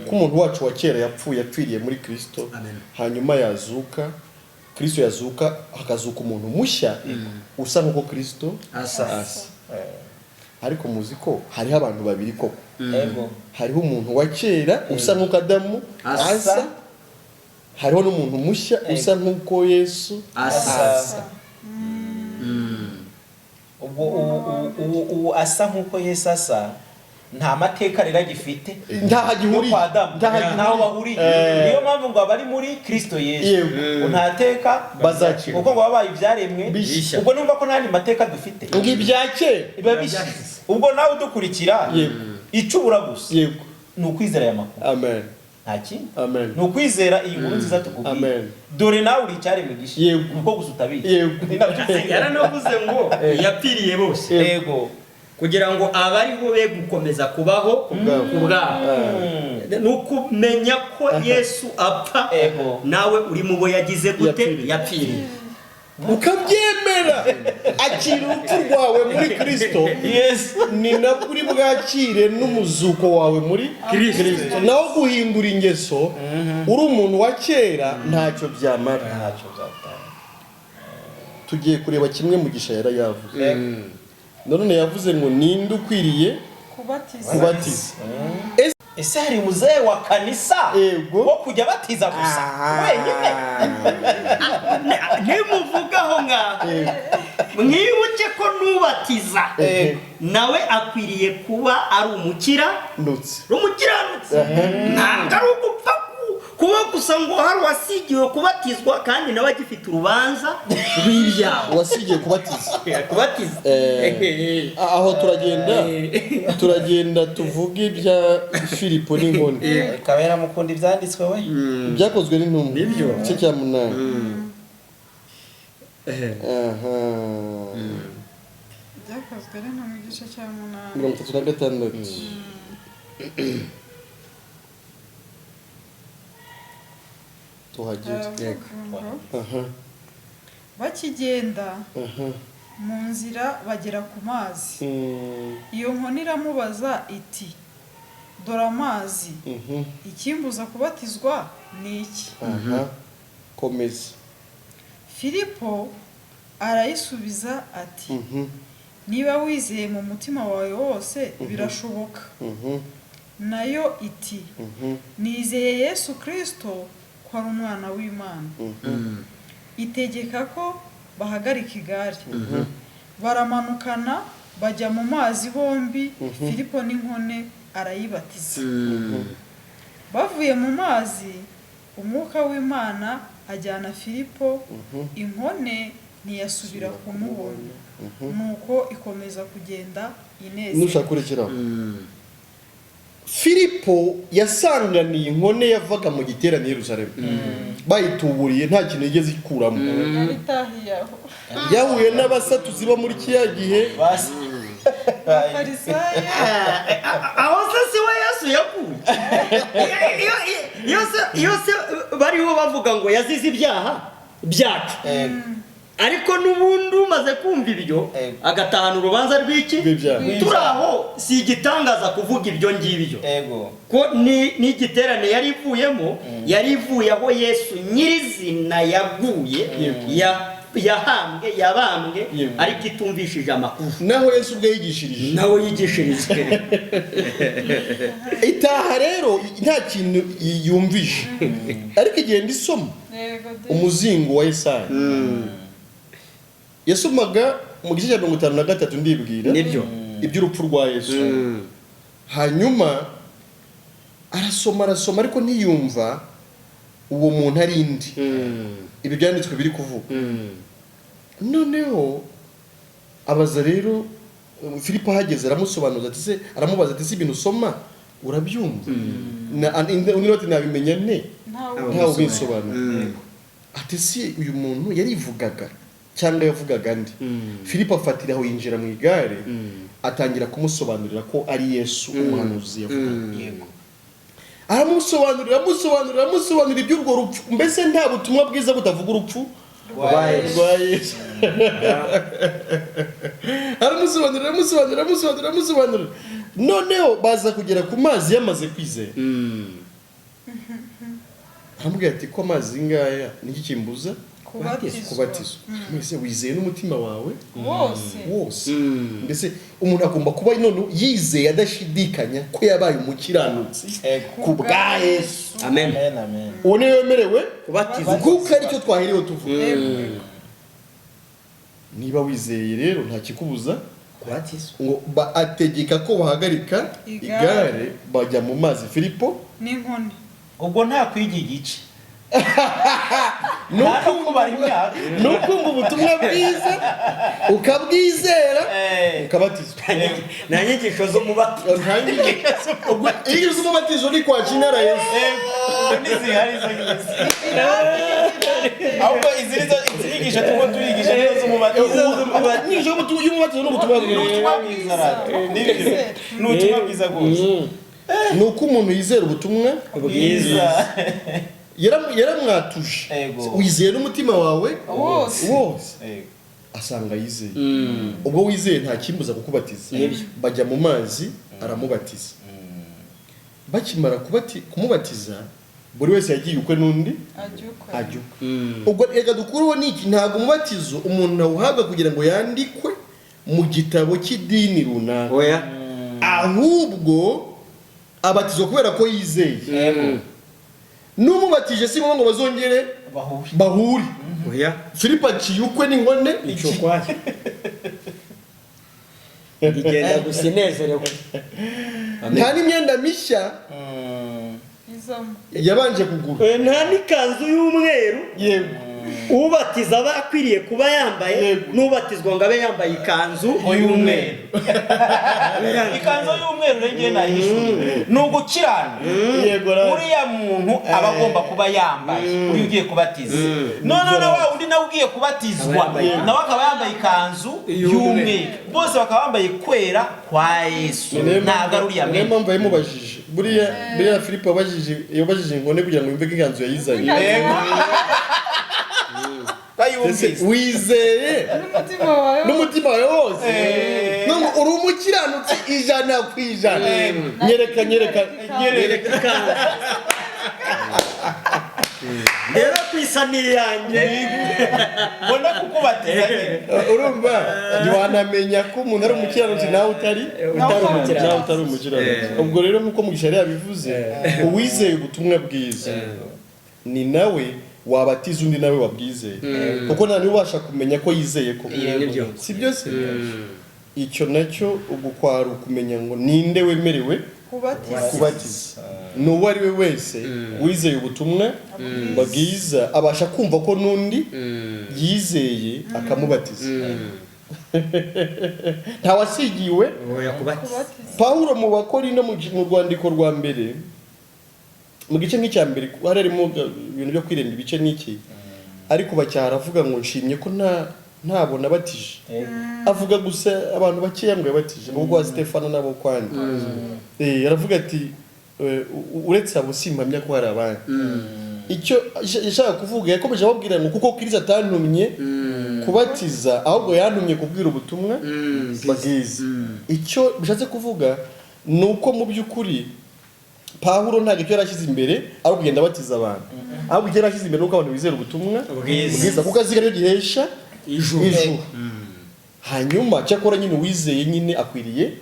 ko umuntu wacu wa kera yapfuye yapfiriye muri Kristo hanyuma yazuka Kristo yazuka hakazuka umuntu mushya usa nk'uko Kristo asa ariko muzi ko hariho abantu babiri koko hariho umuntu wa kera usa nk'uko Adamu asa hariho n'umuntu mushya usa nk'uko Yesu asa ubu asa nk'uko Yesu asa nta mateka rero agifite ntahagihuri ntaho bahuriye niyo mpamvu ngo abari muri Kristo Yesu nta teka bazakira ubwo ngo babaye ibyaremwe ubwo numva ko nta mateka dufite ngo ibyake biba bishize ubwo nawe udukurikira icubura gusa ni ukwizera aya makuru amen nta kindi amen ni ukwizera iyi nkuru nziza tukubwiye dore nawe uri icyaremwe gishya nuko gusa utabizi yaranavuze ngo yapfiriye bose yego kugira ngo abariho be gukomeza kubaho kubwabo ni ukumenya ko Yesu apfa nawe uri mu bo yagize gute yapfiriye ukabyemera akira urupfu rwawe muri Kristo ni nabwo uri bwakire n'umuzuko wawe muri Kristo naho guhindura ingeso uri umuntu wa kera ntacyo byamara tugiye kureba kimwe Mugisha yarayavuze none yavuze ngo ninde ukwiriye kubatiza ese hari muzee wa kanisa wo kujya batiza gusa wenyine nimuvugaho ngaho mwibuke ko nubatiza nawe akwiriye kuba ari umukiranutsi ntabwo ari ugupfa kuba gusa ngo hari wasigiwe kubatizwa kandi nawe agifite urubanza rw'ibyaha wasigiye kubatiza aho turagenda tuvuge ibya Filipo n'inkoni kabera mukunda ibyanditswe we byakozwe n'intumwa nibyo cyo cya 8 byakozwe rero mu gice cya 8 tuhageze bakigenda mu nzira bagera ku mazi iyo nkoni iramubaza iti dore amazi ikimbuza kubatizwa ni iki komeza Filipo arayisubiza ati niba wizeye mu mutima wawe wose birashoboka nayo iti nizeye Yesu Kristo ko ari umwana w'Imana itegeka ko bahagarika igare baramanukana bajya mu mazi bombi Filipo n'inkone arayibatiza bavuye mu mazi umwuka w'Imana ajyana Filipo inkone ntiyasubira kumubona nuko ikomeza kugenda ineza nushakurikira Filipo yasanganiye inkone yavaga mu giterane Yerusalemu bayituburiye nta kintu yigeze ikuramo yahuye n'abasatuzi bo muri kiya gihe aho se we Yesu yakuye yose bariho bavuga ngo yazize ibyaha byacu ariko n'ubundi umaze kumva ibyo agatahana urubanza rw'iki turaho si igitangaza kuvuga ibyo ngibyo ko ni igiterane yari ivuyemo yari ivuye aho Yesu nyirizina yaguye yabambwe ariko itumvishije amakuru naho Yesu ubwe yigishirije nawe yigishirije itaha rero nta kintu yumvishe ariko igenda isoma umuzingo wa Yesaya yasomaga mu gice cya 53 ndibwira nibyo iby'urupfu rwa Yesu hanyuma arasoma ariko ntiyumva uwo muntu ari indi ibi byanditswe biri kuvuga noneho abaza rero Filipo hageze aramusobanuza ati se aramubaza ati se ibintu usoma urabyumva uniroti nabimenya ne ntawe ubisobanura ati se uyu muntu yarivugaga cyangwa yavugaga andi. Filipo afatira aho yinjira mu igare atangira kumusobanurira ko ari Yesu umuhanuzi yavuga. Yego. Aramusobanurira iby'urwo rupfu, mbese nta butumwa bwiza butavuga urupfu rwa Yesu. Aramusobanurira. Noneho baza kugera ku mazi yamaze kwizera. Aramubwira ati ko amazi ngaya niki kimbuza kubatizwa. Mwese wizeye n'umutima wawe wose. Mbese umuntu agomba kuba none yizeye adashidikanya ko yabaye umukiranutsi ku bwa Yesu. Amen. Uwo niwe wemerewe kubatizwa kuko aricyo twaherewe tuvuga. Niba wizeye rero nta kikubuza kubatizwa. Ngo ategeka ko bahagarika igare bajya mu mazi. Filipo n'inkoni. Ubwo nta kwiga igice. nukumva ubutumwa bwiza ukabwizera ukabatizwa. Nta nyigisho z'umubatizo. Inyigisho z'umubatizo ni kwakira Yesu. N'izihari zo nyinshi. Ahubwo izi nyigisho tuba tuyigisha nizo z'umubatizo. Inyigisho y'umubatizo n'ubutumwa bwiza. N'ubutumwa bwiza rwose. Nuko umuntu yizera ubutumwa bwiza. Yaramwatuje. Wizeye n'umutima wawe wose. Asanga yizeye. Ubwo wizeye nta kimbuza kukubatiza. Bajya mu mazi aramubatiza. Bakimara kumubatiza buri wese yagiye ukwe n'undi ajyukwe. Ubwo reka dukureho niki, ntabwo umubatizo umuntu awuhabwa kugira ngo yandikwe mu gitabo cy'idini runaka. Ahubwo abatizwa kubera ko yizeye. N'umubatije si ngo bazongere bahure. Filipo akiyukwe n'ingone icyo kwaje. Igenda gusinezerewe. Nta n'imyenda mishya yabanje kugura. Nta n'ikanzu y'umweru. Yego. Ubatiza aba akwiriye kuba yambaye, n'ubatizwa ngo abe yambaye ikanzu y'umweru. Ikanzu y'umweru rege nayishuri. Nugukirana. Uriya muntu aba agomba kuba yambaye. Uri ugiye kubatiza. None wa undi nawe ugiye kubatizwa. Nawe akaba yambaye ikanzu y'umweru. Bose bakaba bambaye kwera kwa Yesu. Ntabwo ari uriya mwene. Mpamvu yamubajije. Buriya Filipo yabajije ingone kugira ngo yumve ko ikanzu yayizanye. Wizeye n'umutima wawe wose. Uri umukiranutsi 100%. Nyereka. Rero kwisaniye yanjye. Mbona kukubatiza. Urumva ntiwanamenya ko umuntu ari umukiranutsi nawe utari umukiranutsi. Ubwo rero nkuko mu gishari yabivuze, uwizeye ubutumwa bwiza ni nawe wabatiza undi nawe wabwizeye. Kuko nta ubasha kumenya ko yizeye ko. Si byo se? Icyo nacyo ugukwara ukumenya ngo ninde wemerewe kubatiza. N'uwo ari we wese wizeye ubutumwa bwiza abasha kumva ko n'undi yizeye akamubatiza. Nta wasigiwe kubatiza. Pawulo mu Bakorinto mu rwandiko rwa mbere mu gice nk'icyambere harimo ibintu byo kwirinda ibice n'iki, ariko bacyara avuga ngo nshimye ko ntabwo nabatije. Avuga gusa abantu bakeya ngo yabatije n'ubwo Stefano nabo kwandi. Aravuga ati uretse abo simpamya ko hari abandi. Icyo yashaka kuvuga yakomeje ababwira ngo kuko Kristo atantumye kubatiza ahubwo yantumye kubwira ubutumwa bwiza. Icyo bishatse kuvuga nuko mu by'ukuri Pawulo ntabwo icyo yarashyize imbere ari kugenda abatiza abantu. Ahubwo icyo yarashyize imbere nuko abantu bizera ubutumwa bwiza kuko azi ko gihesha ijuru. Hanyuma cyakora nyine wizeye nyine akwiriye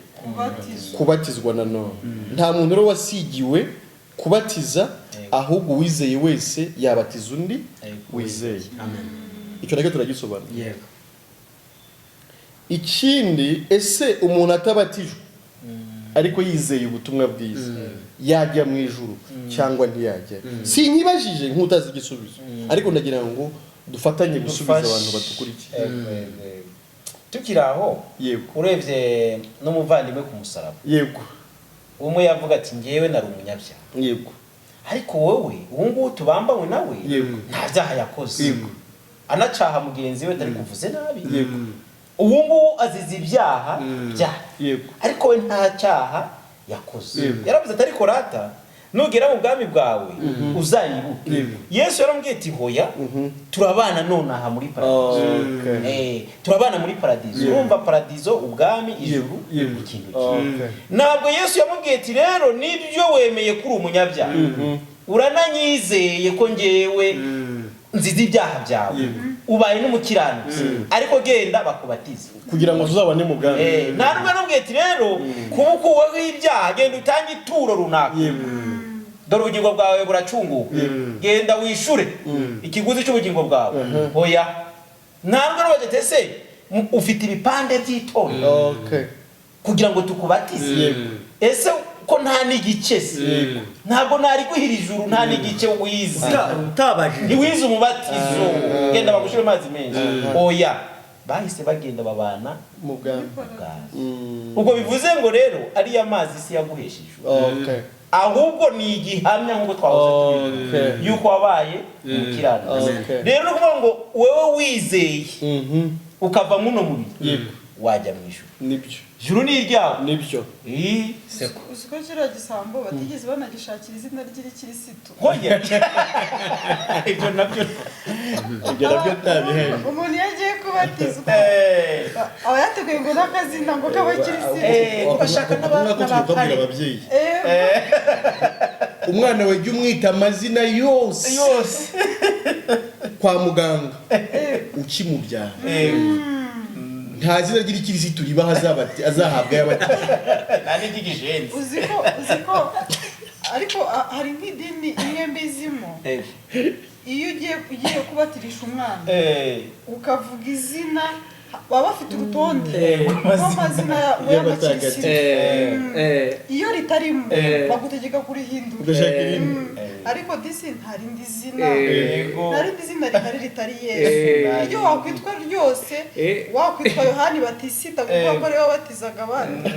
kubatizwa na none. Nta muntu rero wasigiwe kubatiza, ahubwo wizeye wese yabatiza undi wizeye. Icyo nacyo turagisobanura. Ikindi, ese umuntu atabatijwe ariko yizeye ubutumwa bwiza yajya mu ijuru cyangwa ntiyajya? Sinyibajije nk'utazi igisubizo, ariko ndagira ngo dufatanye gusubiza abantu batukurikiye. Tukiri aho, urebye n'umuvandimwe ku musaraba. Yego. Umwe yavuga ati ngewe nari umunyabyaha. Yego. Ariko wowe ubu ngubu tubambanywe nawe nta byaha yakoze. Yego. anacaha mugenzi we atari kuvuze nabi ubu ngubu azize ibyaha byaha ariko we nta cyaha yakoze yaravuze ati ariko rata nugera mu bwami bwawe uzayibuke Yesu yarambwiye ati hoya turabana nonaha muri paradizo turabana muri paradizo urumva paradizo ubwami ijuru ikintu kimwe ntabwo Yesu yamubwiye ati rero nibyo wemeye kuri umunyabyaha urananyizeye ko ngewe nzize ibyaha byawe ubaye n'umukiranutsi ariko genda bakubatiza kugira ngo tuzabane mu bwami nta nubwo nubwiye ati rero kubukuweho ibyaha genda utange ituro runaka dore ubugingo bwawe buracunguka genda wishure ikiguzi cy'ubugingo bwawe hoya nta nubwo nubwo ese ufite ibipande by'itora kugira ngo tukubatize ese ko nta n'igice ntabwo nari guhira ijuru nta n'igice wize ntiwize umubatizo genda bagushyire amazi menshi oya bahise bagenda babana mu bwami ubwo bivuze ngo rero ariya mazi si yaguhesheje ahubwo ni igihamya nk'uko twahoze tubivuga yuko wabaye umukiranutsi rero ni ukuvuga ngo wowe wizeye ukava muno mubiri wajya mu ijuru nibyo ijuru ni iryawe nibyo uziko kiriya gisambo batigeze banagishakira izina ry'irikirisitu hoya ibyo nabyo ntabihari umuntu iyo agiye kubatizwa aba yateguye ngo n'akazina ngo k'abakirisitu bashaka n'abapari ababyeyi umwana we jya umwita amazina yose kwa muganga ukimubyara nta zina ry'irikirisitu riba azahabwa y'abatizwa nani ry'igishenzi uziko ariko hari nk'idini imwe mbizimo iyo ugiye kubatirisha umwana ukavuga izina baba bafite urutonde rw'amazina y'abakirisitu iyo ritarimo bagutegeka kurihindura ariko disi nta rindi zina rihari ritari Yesu iyo wakwitwa ryose wakwitwa Yohani Batisita kuko ko ariwe wabatizaga abandi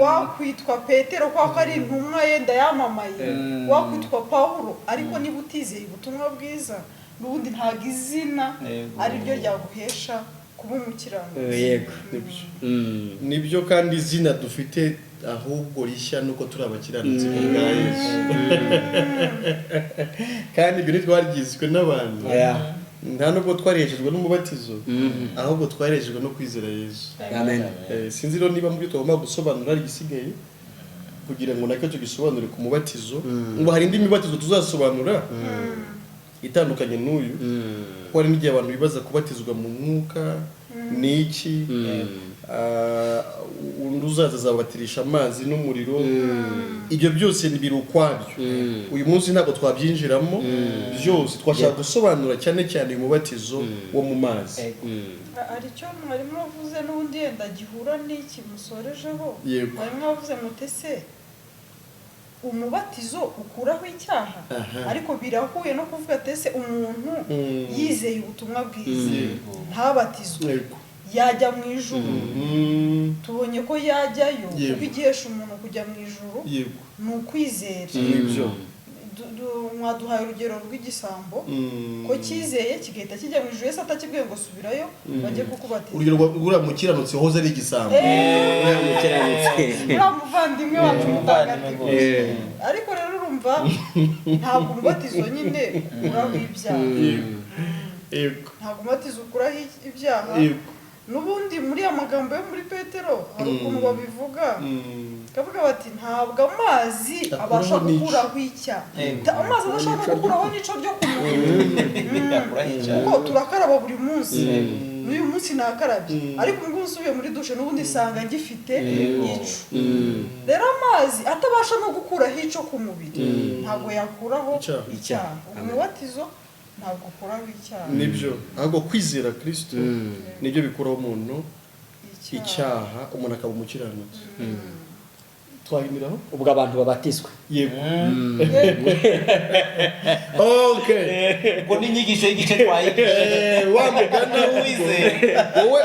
wakwitwa Petero kuko ari intumwa yenda yamamaye wakwitwa Pawulo ariko niba utizeye ubutumwa bwiza n'ubundi ntabwo izina ari ryo ryaguhesha kuba umukiranutsi nibyo kandi izina dufite ahubwo rishya nuko turi abakiranutsi bwa Yesu kandi ibyo ntitwaryizwe n'abantu nta nubwo twariheshejwe n'umubatizo ahubwo twariheshejwe no kwizera Yesu sinzi rero niba muri tugomba gusobanura igisigaye kugira ngo nacyo tugisobanure ku mubatizo ngo hari indi mibatizo tuzasobanura itandukanye n'uyu ko hari n'igihe abantu bibaza kubatizwa mu mwuka n'iki undi uzaza azabatirisha amazi n'umuriro ibyo byose biri ukwabyo uyu munsi ntabwo twabyinjiramo byose twashaka gusobanura cyane cyane uyu mubatizo wo mu mazi hari icyo mwarimu wavuze n'ubundi yenda gihura n'iki musorejeho mwarimu wavuze mutese umubatizo ukuraho icyaha ariko birahuye no kuvuga tese umuntu yizeye ubutumwa bwiza ntabatizwe yajya mu ijuru tubonye ko yajyayo kuko igihesha umuntu kujya mu ijuru ni ukwizera mwaduhaye urugero rw'igisambo ko cyizeye kigahita kijya mu ijuru Yesu atakibwiye ngo subirayo bajye kukubatiza urugero rw'uriya mukiranutsi wahoze ari igisambo uriya muvandimwe wacu mutagatifu ariko rero urumva ntabwo umubatizo nyine ukuraho ibyaha ntabwo umubatizo ukuraho ibyaha n'ubundi muri ya magambo yo muri Petero hari ukuntu babivuga kavuga bati ntabwo amazi abasha gukuraho icyaha amazi adashobora no gukuraho n'ico ryo ku mubiri kuko turakaraba buri munsi n'uyu munsi nakarabye ariko ubwo nsubiye muri dushe n'ubundi sanga ngifite ico rero amazi atabasha no gukuraho ico ku mubiri ntabwo yakuraho icyaha umubatizo ntabwo ukuraho icyaha nibyo ahubwo kwizera Kristo nibyo bikuraho umuntu icyaha umuntu akaba umukiranutsi twahimiraho ubwo abantu babatizwa yego ubwo ni inyigisho y'igice twayigishe wamugana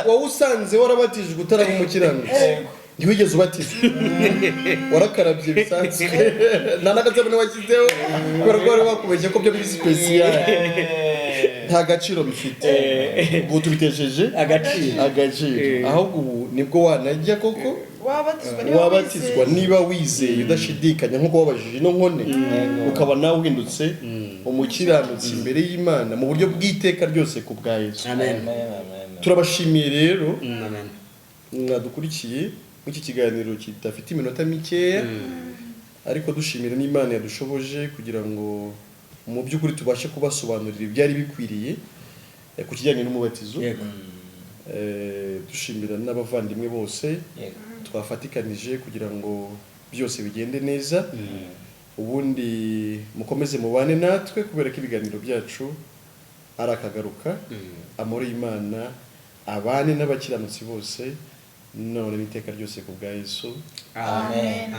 wowe usanze warabatijwe utaraba umukiranutsi ntiwigeze ubatizwa warakarabye bisanzwe nta n'agatsabune washyizeho kubera ko wari wakubeshye ko byo biri sipesiyare nta gaciro bifite ubu tubitesheje agaciro ahubwo ubu nibwo wanajya koko wabatizwa niba wizeye udashidikanya nk'uko wabajije ino nkone ukaba nawe uhindutse umukiranutsi imbere y'Imana mu buryo bw'iteka ryose ku bwa Yesu. Turabashimiye rero mwadukurikiye iki kiganiro kidafite iminota mikeya ariko dushimira n'Imana yadushoboje kugira ngo mu by'ukuri tubashe kubasobanurira ibyari bikwiriye ku kijyanye n'umubatizo. Dushimira n'abavandimwe bose twafatikanije kugira ngo byose bigende neza. Ubundi mukomeze mubane natwe kubera ko ibiganiro byacu ari akagaruka. Amahoro y'Imana abane n'abakiranutsi bose none n'iteka ryose ku bwa Yesu. Amen.